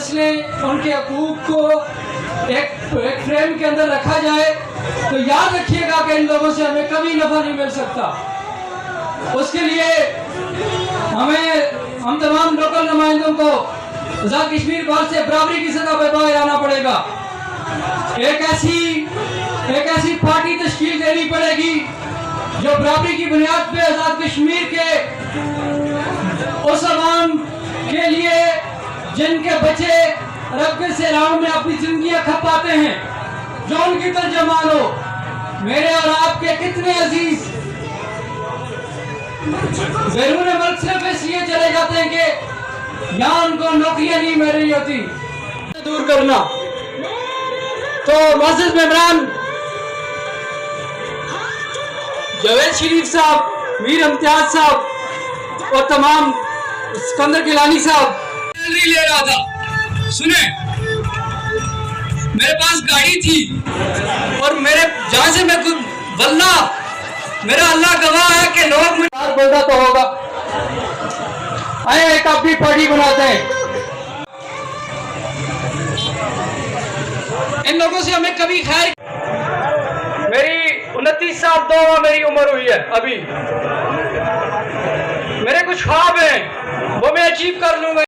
मसले, उनके हकूक को एक फ्रेम के अंदर रखा जाए, तो याद रखिएगा कि इन लोगों से हमें कभी नफा नहीं मिल सकता। उसके लिए हम तमाम लोकल नुमाइंदों को आज़ाद कश्मीर बार से बराबरी की सतह पर बाहर आना पड़ेगा। एक ऐसी पार्टी तश्कील देनी पड़ेगी जो बराबरी की बुनियाद पे आज़ाद कश्मीर के उस अवाम के लिए जिनके बच्चे रब से राम में अपनी जिंदगियां खपाते हैं, जो उनकी तर्जमान हो। मेरे और आपके कितने अजीज बैरून मुल्क सिर्फ इसलिए चले जाते हैं कि यहाँ उनको नौकरियां नहीं मिल रही होती। दूर करना तो मुअज़्ज़ज़ मेहमान जावेद शरीफ साहब, मीर इम्तियाज साहब और तमाम सिकंदर गिलानी साहब नहीं ले रहा था। सुने, मेरे पास गाड़ी थी और मेरे जहां से मैं खुद वल्लाह मेरा अल्लाह गवाह है कि लोग मुझे बोलता तो होगा। आए एक अपनी पार्टी बनाते हैं। इन लोगों से हमें कभी खैर। मेरी 29 साल 2 मेरी उम्र हुई है अभी। मेरे कुछ ख्वाब हैं, वो मैं अचीव कर लूंगा।